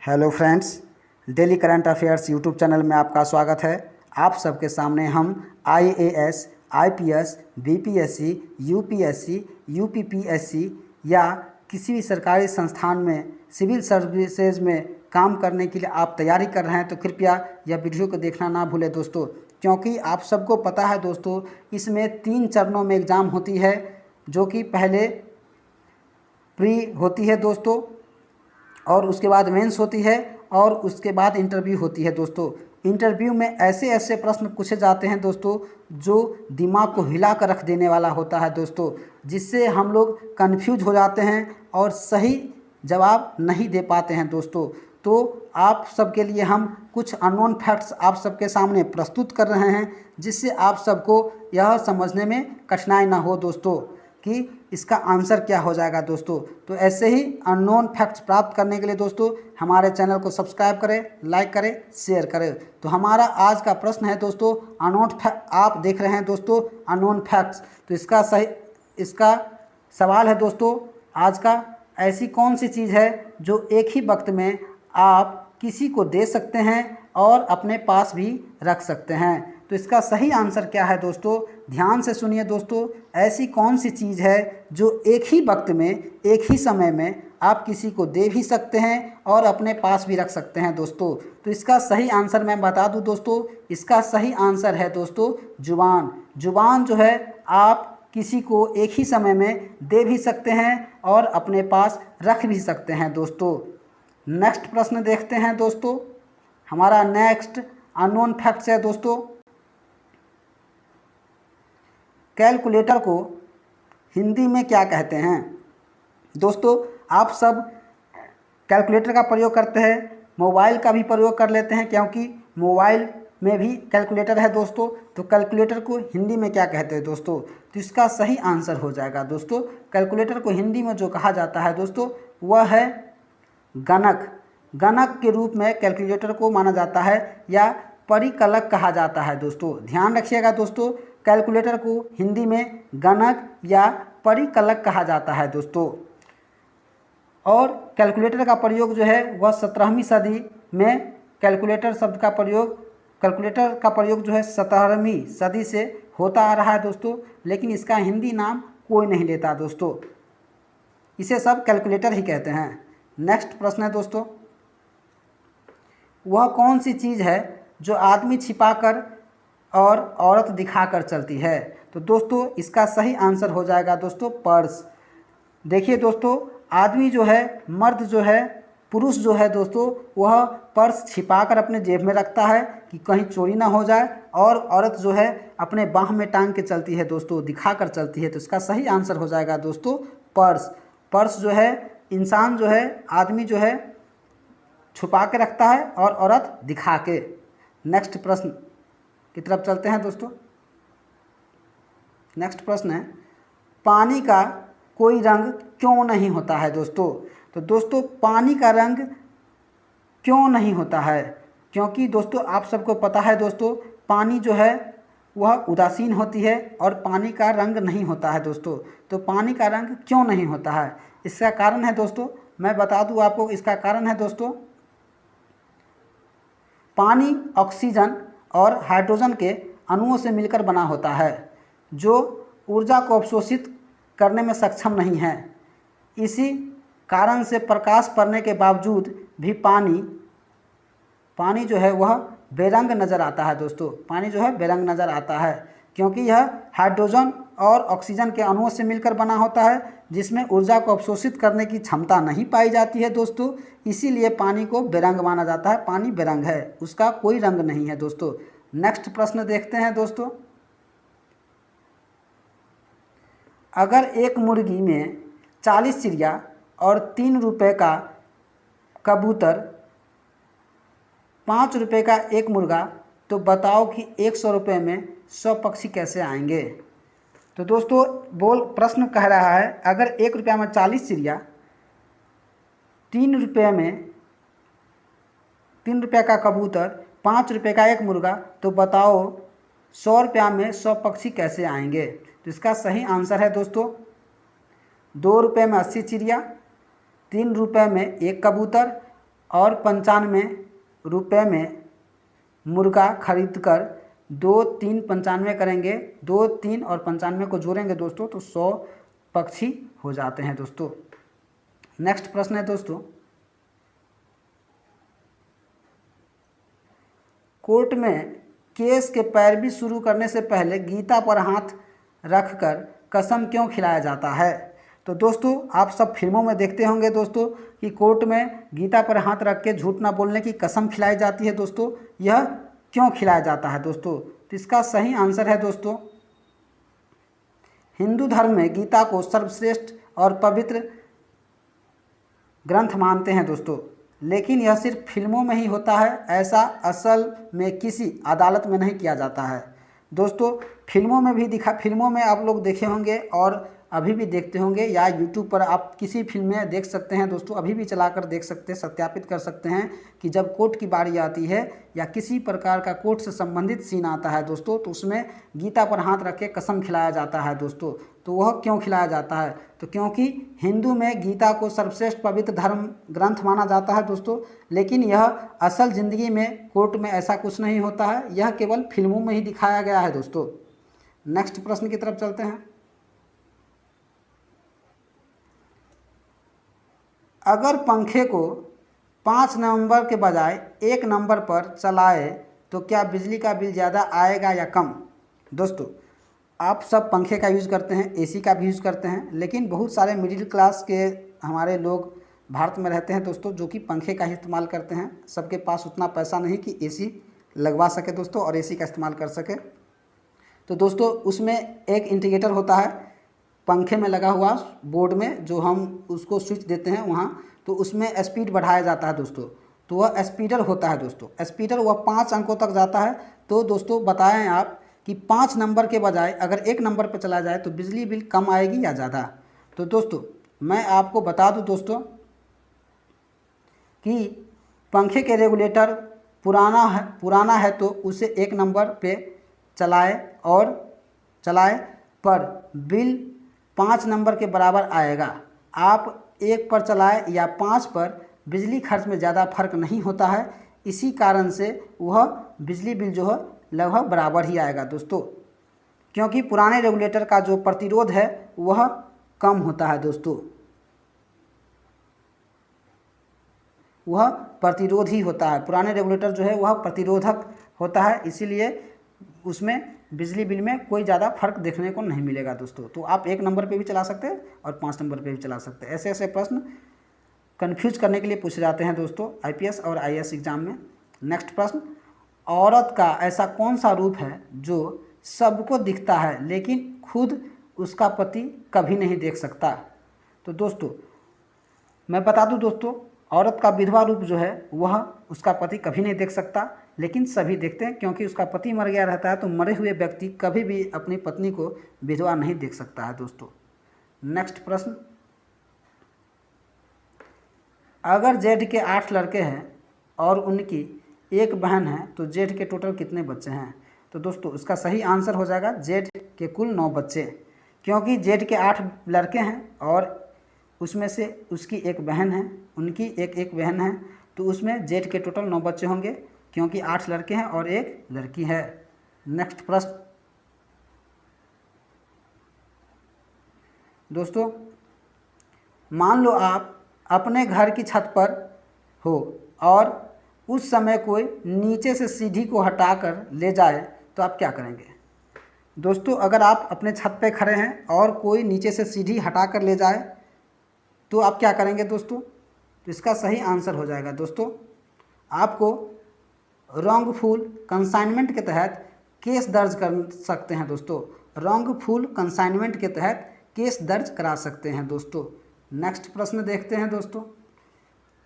Hello friends, daily current affairs YouTube channel में आपका स्वागत है। आप सबके सामने हम IAS, IPS, BPSC, UPSC, UPPSC या किसी भी सरकारी संस्थान में सिविल सर्विसेज में काम करने के लिए आप तैयारी कर रहे हैं तो कृपया यह वीडियो को देखना ना भूलें दोस्तों, क्योंकि आप सबको पता है दोस्तों, इसमें 3 चरणों में एग्ज़ाम होती है। जो कि पहले प्री होती है दोस्तों, और उसके बाद मेंस होती है, और उसके बाद इंटरव्यू होती है दोस्तों। इंटरव्यू में ऐसे ऐसे प्रश्न पूछे जाते हैं दोस्तों जो दिमाग को हिला कर रख देने वाला होता है दोस्तों, जिससे हम लोग कंफ्यूज हो जाते हैं और सही जवाब नहीं दे पाते हैं दोस्तों। तो आप सबके लिए हम कुछ अननोन फैक्ट्स आप सबके सामने प्रस्तुत कर रहे हैं, जिससे आप सबको यह समझने में कठिनाई ना हो दोस्तों कि इसका आंसर क्या हो जाएगा दोस्तों। तो ऐसे ही अननोन फैक्ट्स प्राप्त करने के लिए दोस्तों हमारे चैनल को सब्सक्राइब करें, लाइक करें, शेयर करें। तो हमारा आज का प्रश्न है दोस्तों आप देख रहे हैं दोस्तों अननोन फैक्ट्स। तो इसका सवाल है दोस्तों आज का, ऐसी कौन सी चीज़ है जो एक ही वक्त में आप किसी को दे सकते हैं और अपने पास भी रख सकते हैं। तो इसका सही आंसर क्या है दोस्तों, ध्यान से सुनिए दोस्तों। ऐसी कौन सी चीज़ है जो एक ही वक्त में, एक ही समय में आप किसी को दे भी सकते हैं और अपने पास भी रख सकते हैं दोस्तों। तो इसका सही आंसर मैं बता दूं दोस्तों, इसका सही आंसर है दोस्तों जुबान। जुबान जो है आप किसी को एक ही समय में दे भी सकते हैं और अपने पास रख भी सकते हैं दोस्तों। नेक्स्ट प्रश्न देखते हैं दोस्तों। हमारा नेक्स्ट अननोन फैक्ट्स है दोस्तों, कैलकुलेटर को हिंदी में क्या कहते हैं। दोस्तों आप सब कैलकुलेटर का प्रयोग करते हैं, मोबाइल का भी प्रयोग कर लेते हैं, क्योंकि मोबाइल में भी कैलकुलेटर है दोस्तों। तो कैलकुलेटर को हिंदी में क्या कहते हैं दोस्तों, तो इसका सही आंसर हो जाएगा दोस्तों, कैलकुलेटर को हिंदी में जो कहा जाता है दोस्तों वह है गणक। गणक के रूप में कैलकुलेटर को माना जाता है या परिकलक कहा जाता है दोस्तों। ध्यान रखिएगा दोस्तों, कैलकुलेटर को हिंदी में गणक या परिकलक कहा जाता है दोस्तों। और कैलकुलेटर का प्रयोग जो है वह 17वीं सदी में कैलकुलेटर का प्रयोग जो है 17वीं सदी से होता आ रहा है दोस्तों, लेकिन इसका हिंदी नाम कोई नहीं लेता दोस्तों, इसे सब कैलकुलेटर ही कहते हैं। नेक्स्ट प्रश्न है दोस्तों, वह कौन सी चीज़ है जो आदमी छिपाकर और औरत दिखाकर चलती है। तो दोस्तों इसका सही आंसर हो जाएगा दोस्तों पर्स। देखिए दोस्तों, आदमी जो है, मर्द जो है, पुरुष जो है दोस्तों, वह पर्स छिपाकर अपने जेब में रखता है कि कहीं चोरी ना हो जाए, और औरत जो है अपने बाह में टांग के चलती है दोस्तों, दिखाकर चलती है। तो इसका सही आंसर हो जाएगा दोस्तों पर्स। पर्स जो है इंसान जो है, आदमी जो है छुपा के रखता है और औरत दिखा के। नेक्स्ट प्रश्न की तरफ चलते हैं दोस्तों। नेक्स्ट प्रश्न है, पानी का कोई रंग क्यों नहीं होता है दोस्तों। तो दोस्तों पानी का रंग क्यों नहीं होता है, क्योंकि दोस्तों आप सबको पता है दोस्तों, पानी जो है वह उदासीन होती है और पानी का रंग नहीं होता है दोस्तों। तो पानी का रंग क्यों नहीं होता है, इसका कारण है दोस्तों, मैं बता दूं आपको। इसका कारण है दोस्तों, पानी ऑक्सीजन और हाइड्रोजन के अणुओं से मिलकर बना होता है, जो ऊर्जा को अवशोषित करने में सक्षम नहीं है। इसी कारण से प्रकाश पड़ने के बावजूद भी पानी जो है वह बेरंग नज़र आता है दोस्तों। पानी जो है बेरंग नज़र आता है क्योंकि यह हाइड्रोजन और ऑक्सीजन के अणुओं से मिलकर बना होता है, जिसमें ऊर्जा को अवशोषित करने की क्षमता नहीं पाई जाती है दोस्तों। इसीलिए पानी को बेरंग माना जाता है। पानी बेरंग है, उसका कोई रंग नहीं है दोस्तों। नेक्स्ट प्रश्न देखते हैं दोस्तों, अगर एक मुर्गी में 40 चिड़िया और 3 रुपये का कबूतर, 5 रुपये का एक मुर्गा, तो बताओ कि 100 रुपये में 100 पक्षी कैसे आएंगे। तो दोस्तों प्रश्न कह रहा है, अगर 1 रुपया में 40 चिड़िया, 3 रुपये का कबूतर, 5 रुपये का एक मुर्गा, तो बताओ 100 रुपया में 100 पक्षी कैसे आएंगे। तो इसका सही आंसर है दोस्तों, 2 रुपये में 80 चिड़िया, 3 रुपये में एक कबूतर और 95 रुपये में मुर्गा खरीद कर 2, 3, 95 करेंगे, 2, 3 और 95 को जोड़ेंगे दोस्तों तो 100 पक्षी हो जाते हैं दोस्तों। नेक्स्ट प्रश्न है दोस्तों, कोर्ट में केस के पैरवी शुरू करने से पहले गीता पर हाथ रखकर कसम क्यों खिलाया जाता है? तो दोस्तों आप सब फिल्मों में देखते होंगे दोस्तों कि कोर्ट में गीता पर हाथ रख के झूठ ना बोलने की कसम खिलाई जाती है दोस्तों। यह क्यों खिलाया जाता है दोस्तों? तो इसका सही आंसर है दोस्तों, हिंदू धर्म में गीता को सर्वश्रेष्ठ और पवित्र ग्रंथ मानते हैं दोस्तों, लेकिन यह सिर्फ फिल्मों में ही होता है, ऐसा असल में किसी अदालत में नहीं किया जाता है दोस्तों। फिल्मों में आप लोग देखे होंगे और अभी भी देखते होंगे, या यूट्यूब पर आप किसी फिल्म में देख सकते हैं दोस्तों, अभी भी चलाकर देख सकते हैं, सत्यापित कर सकते हैं कि जब कोर्ट की बारी आती है या किसी प्रकार का कोर्ट से संबंधित सीन आता है दोस्तों, तो उसमें गीता पर हाथ रख के कसम खिलाया जाता है दोस्तों। तो वह क्यों खिलाया जाता है? तो क्योंकि हिंदू में गीता को सर्वश्रेष्ठ पवित्र धर्म ग्रंथ माना जाता है दोस्तों, लेकिन यह असल ज़िंदगी में कोर्ट में ऐसा कुछ नहीं होता है, यह केवल फिल्मों में ही दिखाया गया है दोस्तों। नेक्स्ट प्रश्न की तरफ चलते हैं। अगर पंखे को 5 नवंबर के बजाय 1 नंबर पर चलाए तो क्या बिजली का बिल ज़्यादा आएगा या कम? दोस्तों आप सब पंखे का यूज़ करते हैं, एसी का भी यूज़ करते हैं, लेकिन बहुत सारे मिडिल क्लास के हमारे लोग भारत में रहते हैं दोस्तों जो कि पंखे का ही इस्तेमाल करते हैं। सबके पास उतना पैसा नहीं कि एसी लगवा सके दोस्तों और एसी का इस्तेमाल कर सके। तो दोस्तों उसमें एक इंडिकेटर होता है पंखे में लगा हुआ बोर्ड में, जो हम उसको स्विच देते हैं वहाँ, तो उसमें स्पीड बढ़ाया जाता है दोस्तों। तो वह स्पीडर होता है दोस्तों, स्पीडर वह 5 अंकों तक जाता है। तो दोस्तों बताएं आप कि 5 नंबर के बजाय अगर 1 नंबर पर चला जाए तो बिजली बिल कम आएगी या ज़्यादा? तो दोस्तों मैं आपको बता दूं दोस्तों कि पंखे के रेगुलेटर पुराना है तो उसे 1 नंबर पे चलाए पर बिल 5 नंबर के बराबर आएगा। आप 1 पर चलाए या 5 पर, बिजली खर्च में ज़्यादा फर्क नहीं होता है, इसी कारण से वह बिजली बिल जो है लगभग बराबर ही आएगा दोस्तों, क्योंकि पुराने रेगुलेटर का जो प्रतिरोध है वह कम होता है दोस्तों, वह प्रतिरोधी होता है। पुराने रेगुलेटर जो है वह प्रतिरोधक होता है, इसीलिए उसमें बिजली बिल में कोई ज़्यादा फर्क देखने को नहीं मिलेगा दोस्तों। तो आप 1 नंबर पे भी चला सकते हैं और 5 नंबर पे भी चला सकते हैं। ऐसे ऐसे प्रश्न कंफ्यूज करने के लिए पूछे जाते हैं दोस्तों आईपीएस और आईएएस एग्जाम में। नेक्स्ट प्रश्न, औरत का ऐसा कौन सा रूप है जो सबको दिखता है लेकिन खुद उसका पति कभी नहीं देख सकता? तो दोस्तों मैं बता दूं दोस्तों, औरत का विधवा रूप जो है वह उसका पति कभी नहीं देख सकता, लेकिन सभी देखते हैं, क्योंकि उसका पति मर गया रहता है तो मरे हुए व्यक्ति कभी भी अपनी पत्नी को विधवा नहीं देख सकता है दोस्तों। नेक्स्ट प्रश्न, अगर जेठ के 8 लड़के हैं और उनकी एक बहन है तो जेठ के टोटल कितने बच्चे हैं? तो दोस्तों इसका सही आंसर हो जाएगा जेठ के कुल 9 बच्चे, क्योंकि जेठ के 8 लड़के हैं और उसमें से उसकी एक बहन है, उनकी एक बहन है, तो उसमें जेठ के टोटल 9 बच्चे होंगे, क्योंकि 8 लड़के हैं और 1 लड़की है। नेक्स्ट प्रश्न, दोस्तों मान लो आप अपने घर की छत पर हो और उस समय कोई नीचे से सीढ़ी को हटाकर ले जाए तो आप क्या करेंगे? दोस्तों अगर आप अपने छत पे खड़े हैं और कोई नीचे से सीढ़ी हटाकर ले जाए तो आप क्या करेंगे दोस्तों? तो इसका सही आंसर हो जाएगा दोस्तों, आपको रॉन्गफुल कंसाइनमेंट के तहत केस दर्ज कर सकते हैं दोस्तों, रॉन्गफुल कंसाइनमेंट के तहत केस दर्ज करा सकते हैं दोस्तों। नेक्स्ट प्रश्न देखते हैं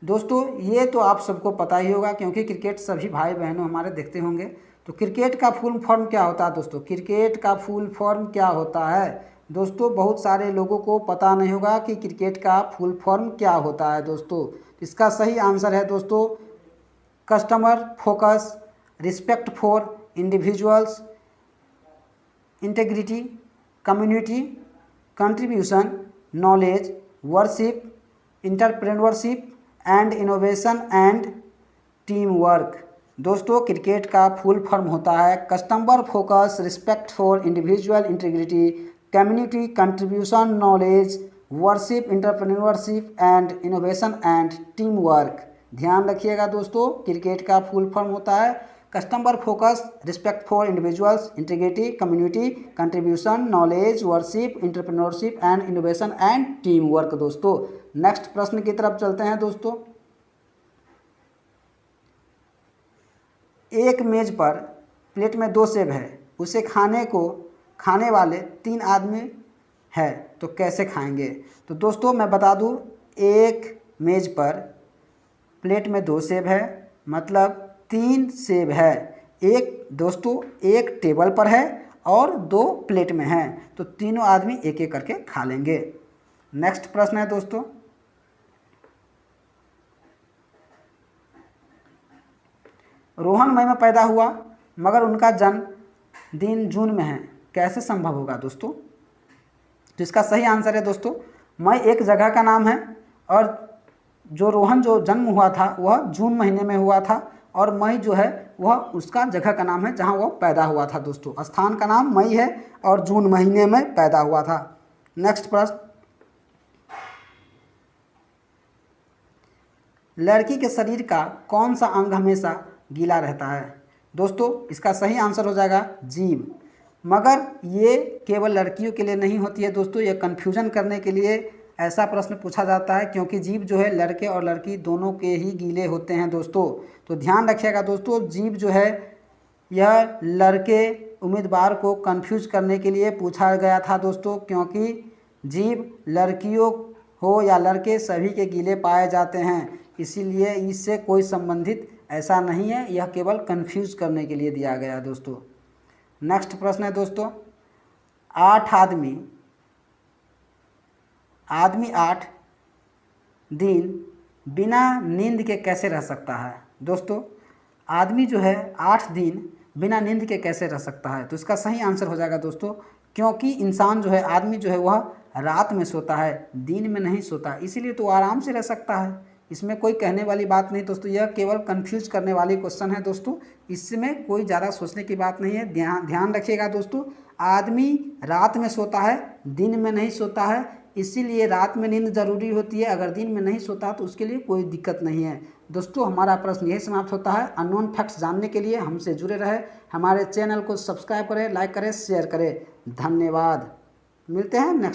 दोस्तों ये तो आप सबको पता ही होगा, क्योंकि क्रिकेट सभी भाई बहनों हमारे देखते होंगे। तो क्रिकेट का फुल फॉर्म क्या होता है दोस्तों? क्रिकेट का फुल फॉर्म क्या होता है दोस्तों? बहुत सारे लोगों को पता नहीं होगा कि क्रिकेट का फुल फॉर्म क्या होता है दोस्तों। इसका सही आंसर है दोस्तों, customer focus, respect for individuals, integrity, community, contribution, knowledge, worship, entrepreneurship and innovation and team work. दोस्तों क्रिकेट का फुल फॉर्म होता है customer focus, respect for individual integrity, community contribution, knowledge, worship, entrepreneurship and innovation and team work. ध्यान रखिएगा दोस्तों, cricket का full form होता है customer focus, respect for individuals, integrity, community contribution, knowledge, worship, entrepreneurship and innovation and team work. दोस्तों next प्रश्न की तरफ चलते हैं दोस्तों। एक मेज पर प्लेट में 2 सेब है, उसे खाने वाले 3 आदमी है, तो कैसे खाएंगे। तो दोस्तों मैं बता दूं, एक मेज पर प्लेट में 2 सेब है, मतलब 3 सेब है। एक दोस्तों एक टेबल पर है और 2 प्लेट में है, तो तीनों आदमी एक एक करके खा लेंगे। नेक्स्ट प्रश्न है दोस्तों, रोहन मई में पैदा हुआ मगर उनका जन्म दिन जून में है, कैसे संभव होगा दोस्तों। तो इसका सही आंसर है दोस्तों, मई एक जगह का नाम है और जो रोहन जो जन्म हुआ था वह जून महीने में हुआ था, और मई जो है वह उसका जगह का नाम है जहां वह पैदा हुआ था। दोस्तों स्थान का नाम मई है और जून महीने में पैदा हुआ था। नेक्स्ट प्रश्न, लड़की के शरीर का कौन सा अंग हमेशा गीला रहता है। दोस्तों इसका सही आंसर हो जाएगा जीभ, मगर ये केवल लड़कियों के लिए नहीं होती है दोस्तों, ये कन्फ्यूजन करने के लिए ऐसा प्रश्न पूछा जाता है, क्योंकि जीभ जो है लड़के और लड़की दोनों के ही गीले होते हैं दोस्तों। तो ध्यान रखिएगा दोस्तों, जीभ जो है यह लड़के उम्मीदवार को कन्फ्यूज करने के लिए पूछा गया था दोस्तों, क्योंकि जीभ लड़कियों हो या लड़के सभी के गीले पाए जाते हैं, इसीलिए इससे कोई संबंधित ऐसा नहीं है, यह केवल कंफ्यूज करने के लिए दिया गया है दोस्तों। नेक्स्ट प्रश्न है दोस्तों, 8 आदमी 8 दिन बिना नींद के कैसे रह सकता है। दोस्तों आदमी जो है 8 दिन बिना नींद के कैसे रह सकता है, तो इसका सही आंसर हो जाएगा दोस्तों, क्योंकि इंसान जो है आदमी जो है वह रात में सोता है, दिन में नहीं सोता, इसीलिए तो आराम से रह सकता है, इसमें कोई कहने वाली बात नहीं दोस्तों। यह केवल कंफ्यूज करने वाली क्वेश्चन है दोस्तों, इसमें कोई ज़्यादा सोचने की बात नहीं है। ध्यान रखिएगा दोस्तों, आदमी रात में सोता है, दिन में नहीं सोता है, इसीलिए रात में नींद जरूरी होती है। अगर दिन में नहीं सोता तो उसके लिए कोई दिक्कत नहीं है। दोस्तों हमारा प्रश्न यही समाप्त होता है। अननोन फैक्ट्स जानने के लिए हमसे जुड़े रहे, हमारे चैनल को सब्सक्राइब करें, लाइक करें, शेयर करें। धन्यवाद। मिलते हैं नेक्स्ट